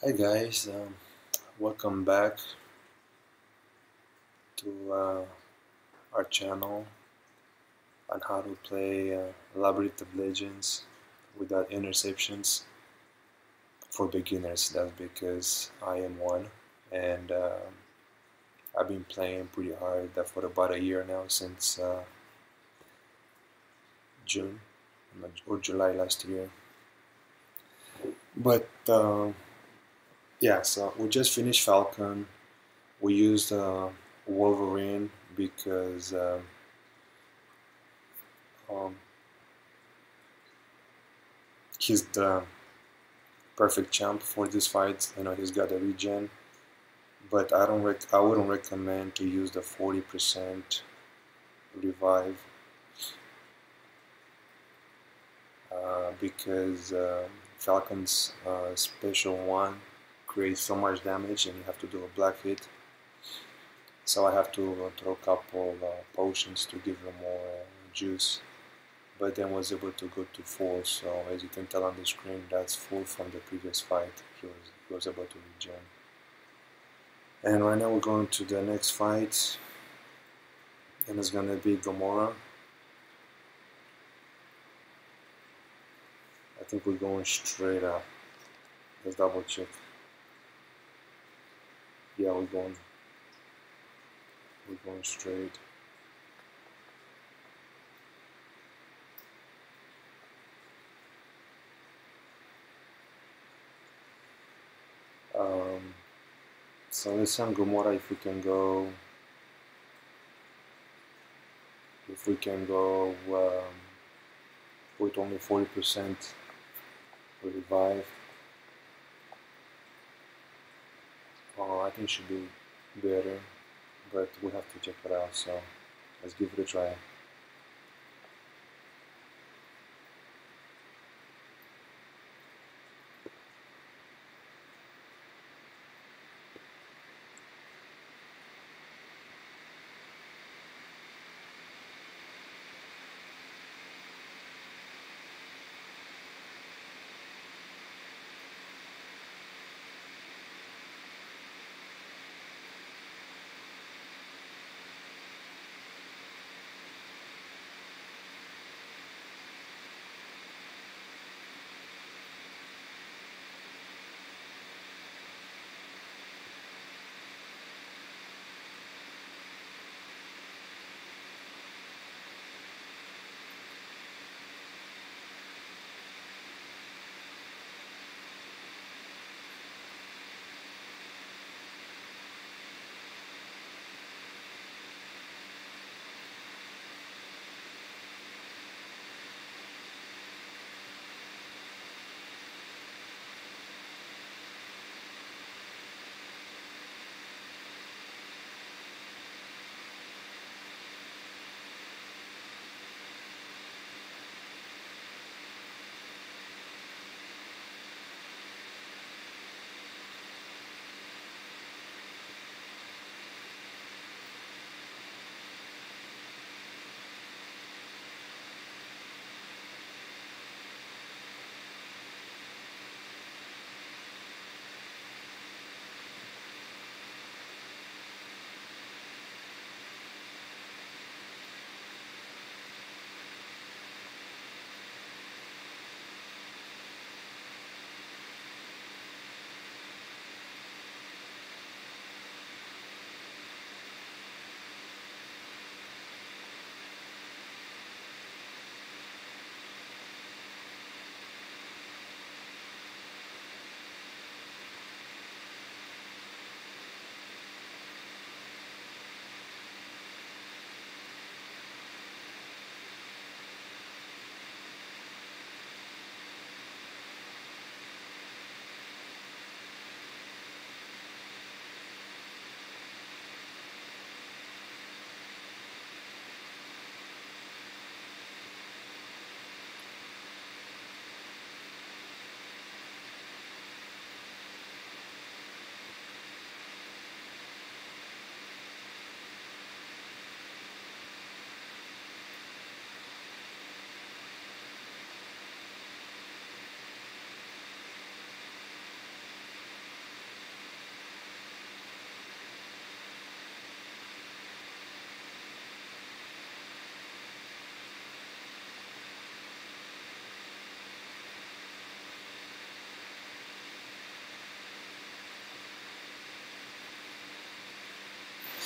Hi guys, welcome back to our channel on how to play Labyrinth of Legends without interceptions for beginners. That's because I am one, and I've been playing pretty hard for about a year now, since June or July last year. But yeah, so we just finished Falcon. We used Wolverine because um, he's the perfect champ for this fight. He's got a regen, but I wouldn't recommend to use the 40% revive because Falcon's special one creates so much damage, and you have to do a black hit. So I have to throw a couple potions to give him more juice. But then was able to go to full. So as you can tell on the screen, that's full from the previous fight. He was able to regen. And right now we're going to the next fight, and it's gonna be Gamora. I think we're going straight up. Let's double check. Yeah, we're going straight. Um, so let's see on Gamora if we can go with only 40% revive. I think it should be better, but we have to check it out. So let's give it a try.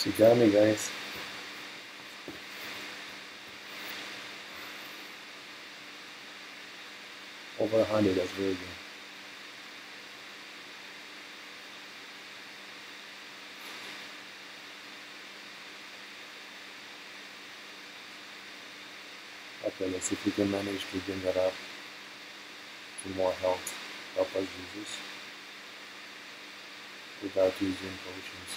She got me, guys. Over 100, that's very good. Okay, let's see if we can manage to bring that up to more health. Help us, Jesus, without using potions.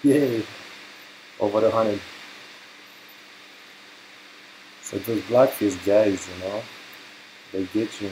Yay! Over 100. So those blackfish guys, they get you.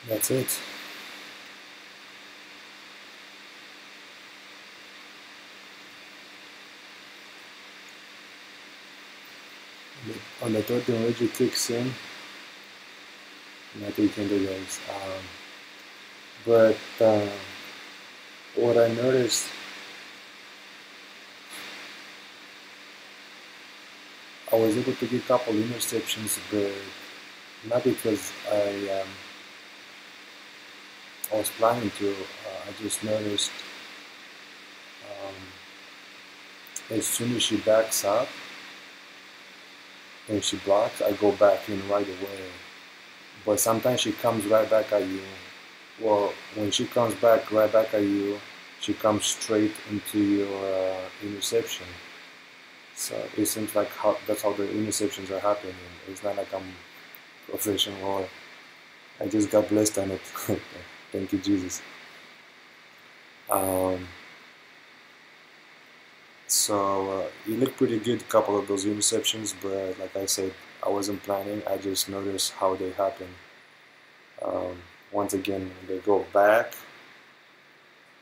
That's it. On the third technology kicks in, nothing you can do, guys. But what I noticed, I was able to get a couple interceptions, but not because I was planning to. I just noticed as soon as she backs up and she blocks, I go back in right away. But sometimes she comes right back at you. Well, when she comes back right back at you, she comes straight into your interception. So it seems like that's how the interceptions are happening. It's not like I'm professional or I just got blessed on it. Thank you, Jesus. Um, so it looked pretty good, a couple of those interceptions, but like I said, I wasn't planning. I just noticed how they happen. Once again, when they go back,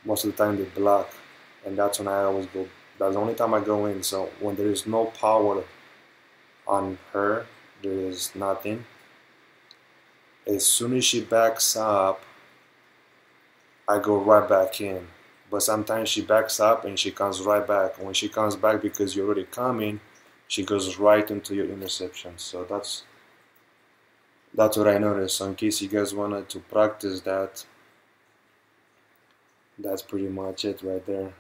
most of the time they block, and that's when I always go. That's the only time I go in. So when there is no power on her, there is nothing. As soon as she backs up, I go right back in. But sometimes she backs up and she comes right back. When she comes back because you're already coming, she goes right into your interception. So that's what I noticed. So in case you guys wanted to practice that, that's pretty much it right there.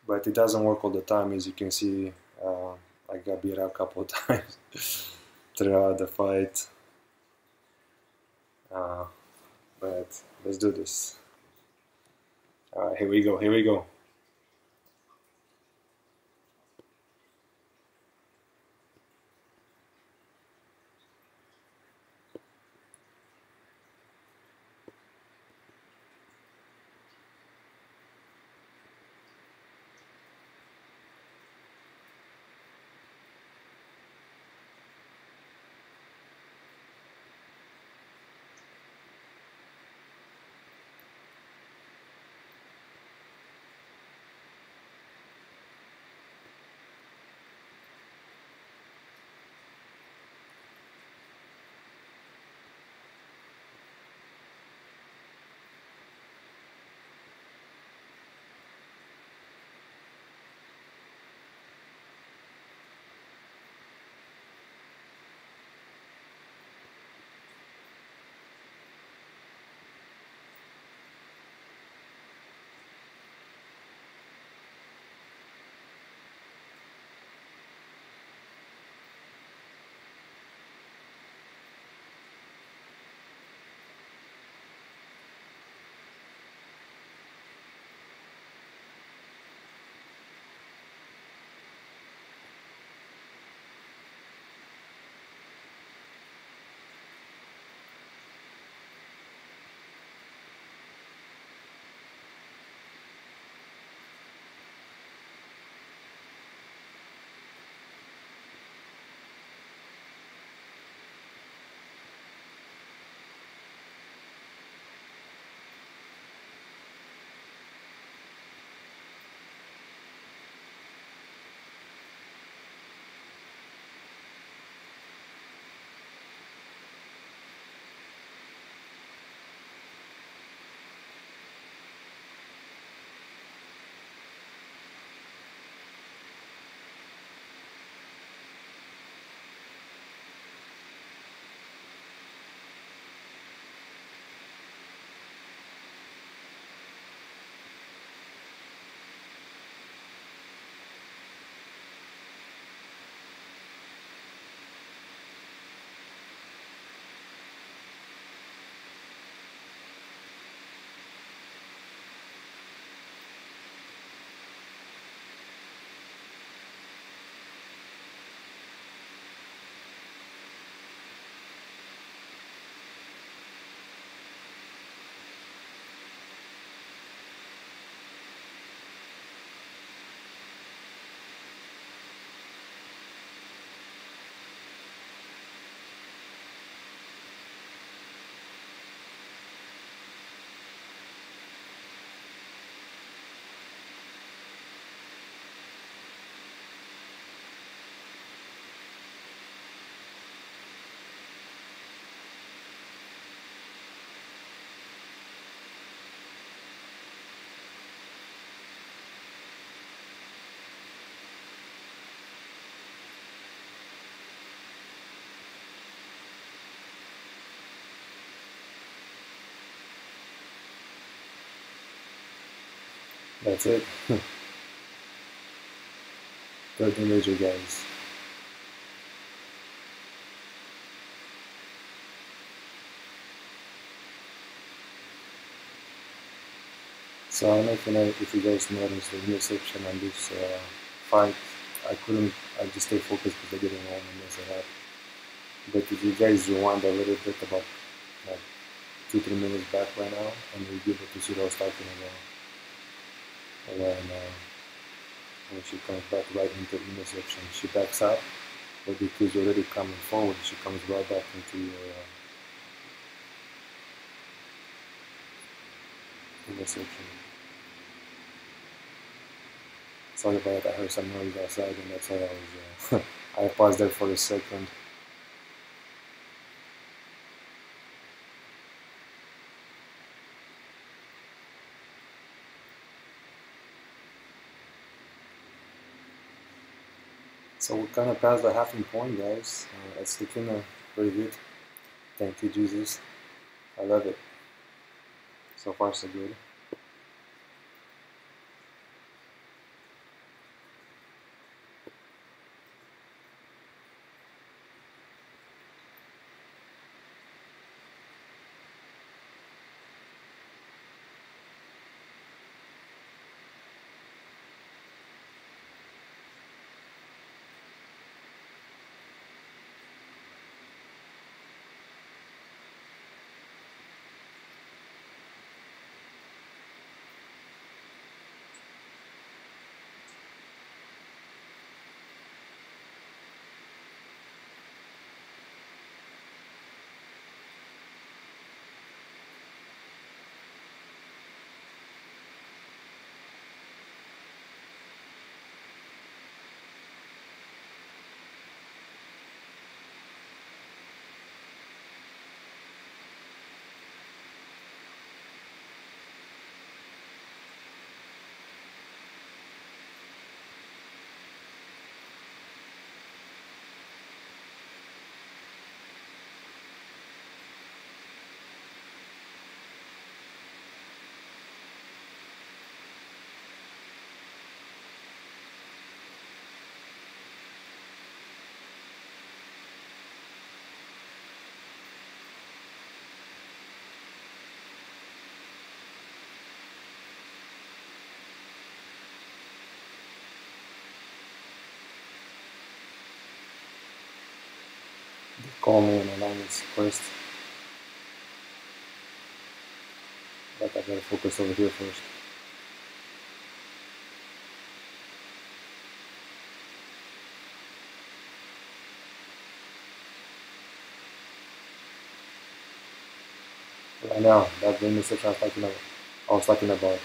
But it doesn't work all the time, as you can see. I got beat up a couple of times throughout the fight. But let's do this. Alright, here we go, here we go. That's it. Third major, guys. So I don't know if you guys noticed the interception on this fight. I just stay focused because I didn't want to mess it up. But if you guys rewind a little bit, about like 2-3 minutes back right now, and you'll be able to see what I was talking about. When she comes back right into the interception, she backs up, but because you're already coming forward, she comes right back into your interception. Sorry about that, I heard some noise outside, and that's why I was. I paused there for a second. So we kind of passed the halfway point, guys. It's looking pretty good. Thank you, Jesus. I love it. So far, so good. Call me in alignments first, but I gotta focus over here first. Right now, that's the intersection I was talking about.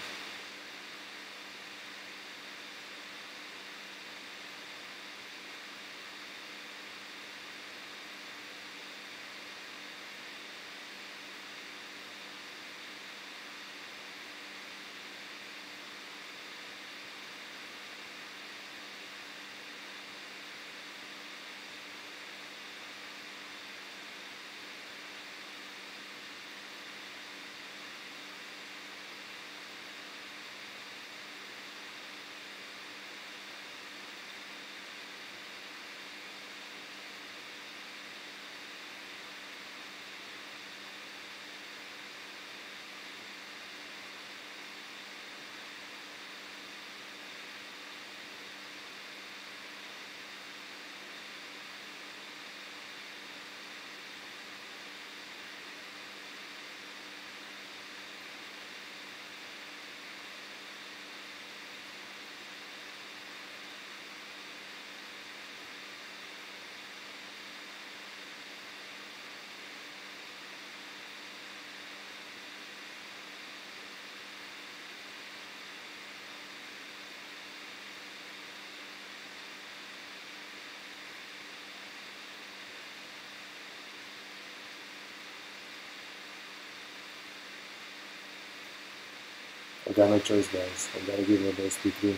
I got no choice, guys. I gotta give her those P3.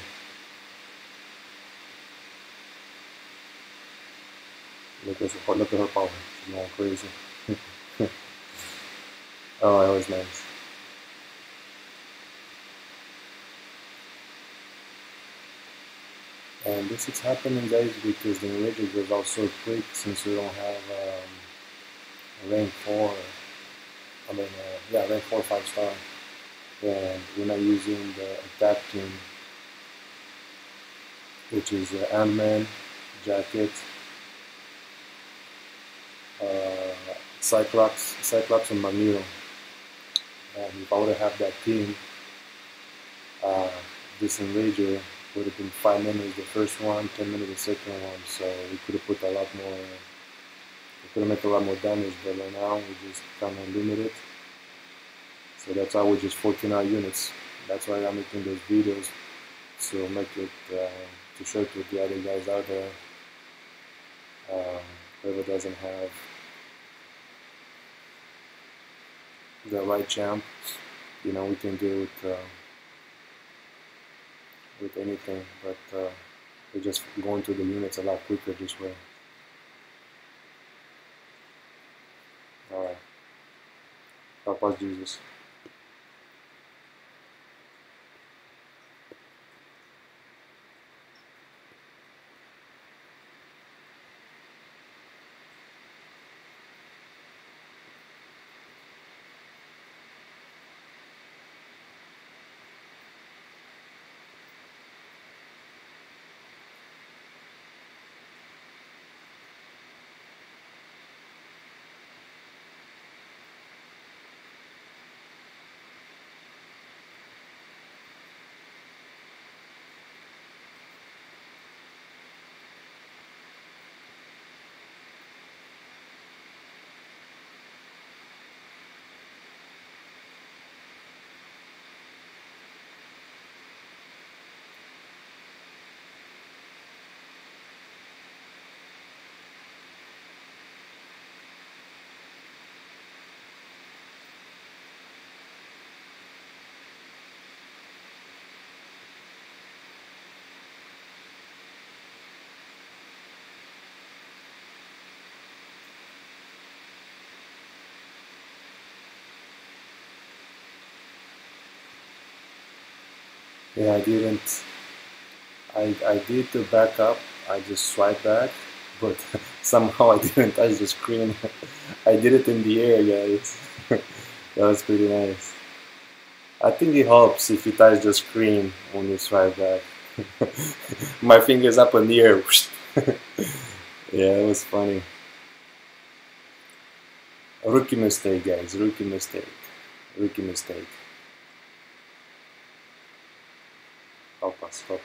Look at her power. She's going crazy. Oh, that was nice. And this is happening, guys, because the enrager goes out so quick since we don't have rank 4. I mean, yeah, rank 4 5-star, and we're not using the attack team, which is Ant-Man, Jacket, Cyclops, and Magneto. And if I would have had that team, this enrager would have been 5 minutes the first one, 10 minutes the second one, so we could have put a lot more, we could have made a lot more damage, but right now we just kind of limited. So that's why we just 14 our units. That's why I'm making those videos, to make it, to show to the other guys out there, whoever doesn't have the right champ, you know, we can do it with anything, but we're just going through the units a lot quicker this way. Alright. Help us, Jesus. Yeah, I did the backup, I just swiped back, but somehow I didn't touch the screen. I did it in the air, guys. That was pretty nice. I think it helps if you touch the screen when you swipe back. My fingers up in the air. Yeah, it was funny. A rookie mistake, guys. Rookie mistake. Rookie mistake. Help us, baby.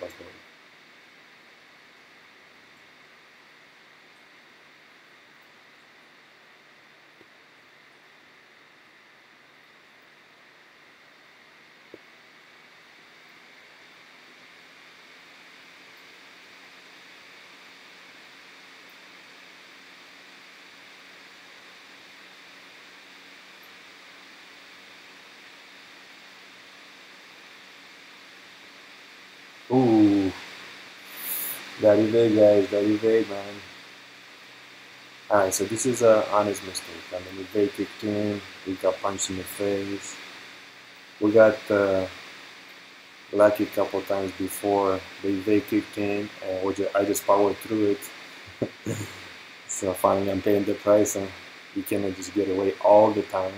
Ooh, daddy big, guys, daddy big, man. Alright, so this is an honest mistake. I mean, if they kicked in, we got punched in the face. We got lucky a couple times before they kicked in, and I just powered through it. So finally, I'm paying the price, and you cannot just get away all the time.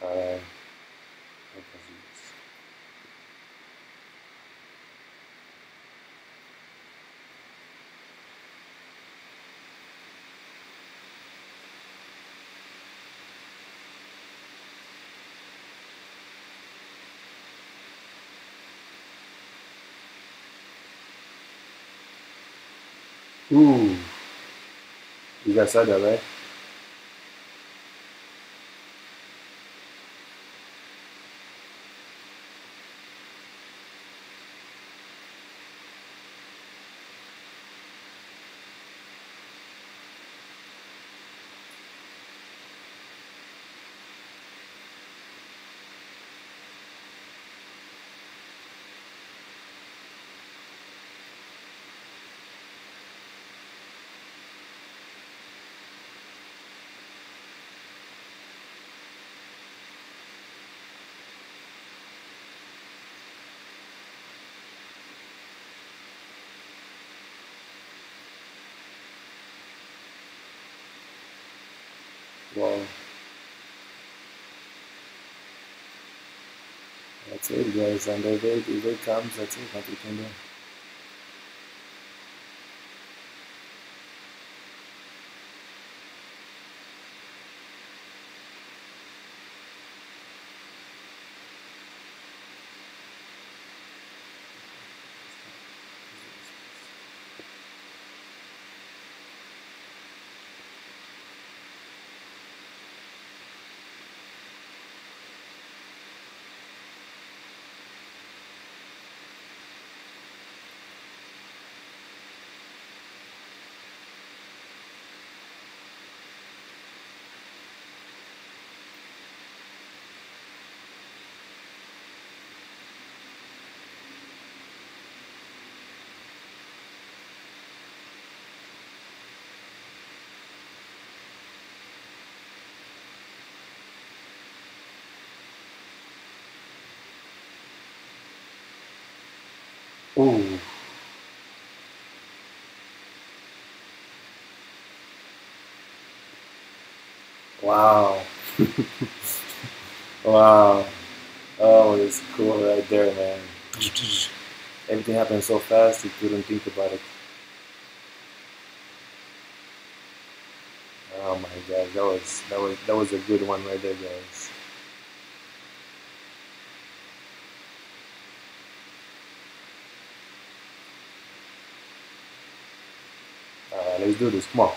Alright. Ooh, you guys saw that, right? Well, that's it, guys. And if it comes, that's it. What we can do. Ooh. Wow. Wow. Oh, it's cool right there, man. Everything happened so fast you couldn't think about it. Oh my god, that was a good one right there, guys. Let's do this. Come on.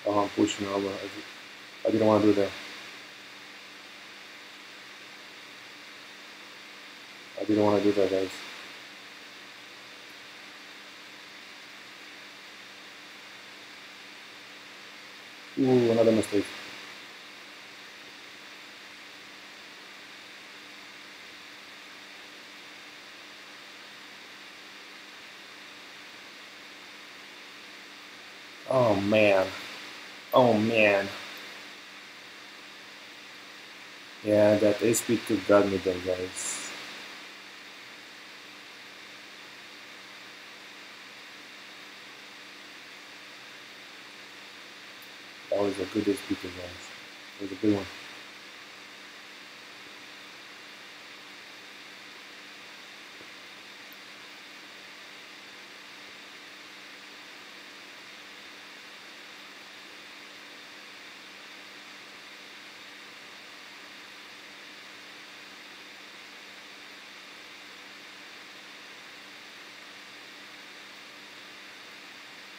Oh, I'm pushing over. I didn't want to do that. I didn't want to do that, guys. Ooh, another mistake. Oh man. Oh man. Yeah, that SP2 got me there, guys. That was a good SP2, guys. It was a good one.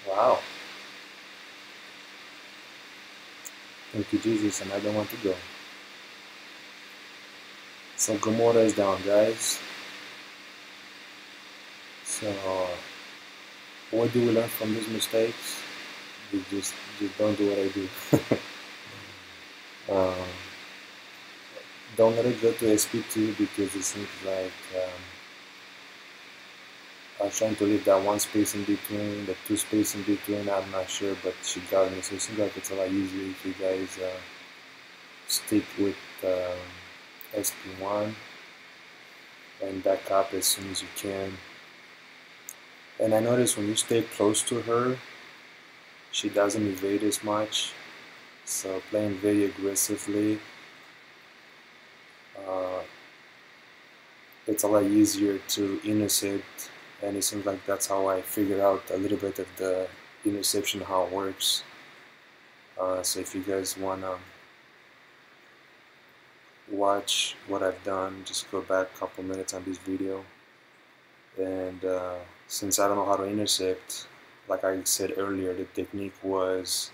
Wow. Thank you, Jesus, and I don't want to go. So Gamora is down, guys. So what do we learn from these mistakes? We just don't do what I do. um, don't let it go to SP2 because it seems like I was trying to leave that one space in between, the two space in between, I'm not sure, but she got me. So it seems like it's a lot easier if you guys stick with SP1 and back up as soon as you can. And I noticed when you stay close to her, she doesn't evade as much. So playing very aggressively it's a lot easier to intercept, and it seems like that's how I figured out a little bit of the interception, how it works. So if you guys wanna watch what I've done, just go back a couple minutes on this video. And since I don't know how to intercept, like I said earlier, the technique was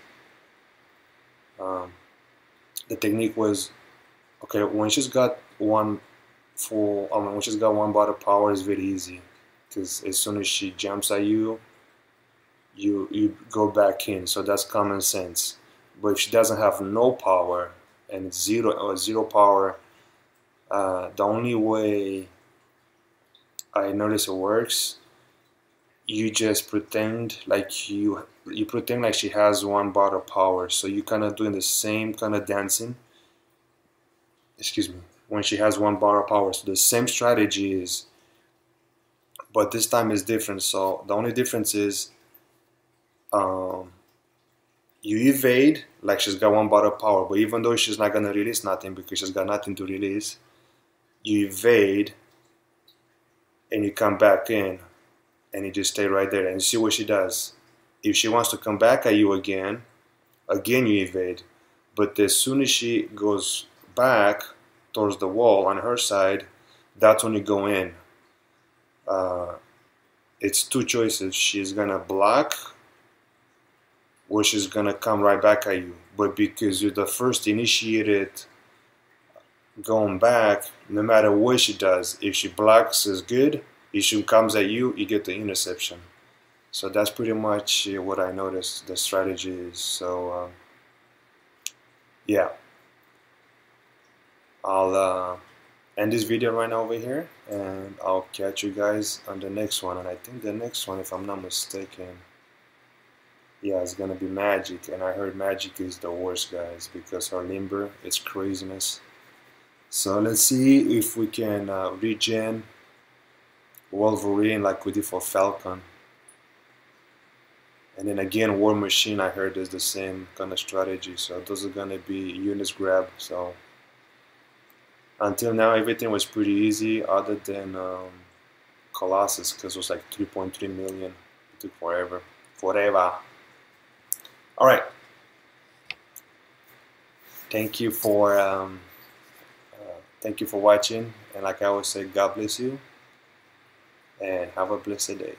okay, when she's got one full, when she's got one bar of power, it's very easy, because as soon as she jumps at you, you go back in. So that's common sense. But if she doesn't have no power and it's zero power, the only way I notice it works, you just pretend like you pretend like she has one bar of power. So you kind of doing the same kind of dancing. Excuse me. When she has one bar of power, so the same strategy is, but this time is different. So the only difference is, you evade like she's got one bar of power, but even though she's not gonna release nothing because she's got nothing to release, you evade and you come back in and you just stay right there and see what she does. If she wants to come back at you again you evade. But as soon as she goes back towards the wall on her side, that's when you go in. It's two choices. She's gonna block or she's gonna come right back at you. But because you're the first initiated going back, no matter what she does, if she blocks is good, if she comes at you, you get the interception. So that's pretty much what I noticed the strategy is. So yeah, I'll end this video right now over here, and I'll catch you guys on the next one. And I think the next one, if I'm not mistaken, yeah, it's gonna be magic. And I heard magic is the worst, guys, because her limber is craziness. So let's see if we can regen Wolverine like we did for Falcon. And then again, War Machine, I heard, is the same kind of strategy. So those are gonna be units grab. So until now, everything was pretty easy, other than Colossus, because it was like 3.3 million. It took forever. All right. Thank you for watching, and like I always say, God bless you, and have a blessed day.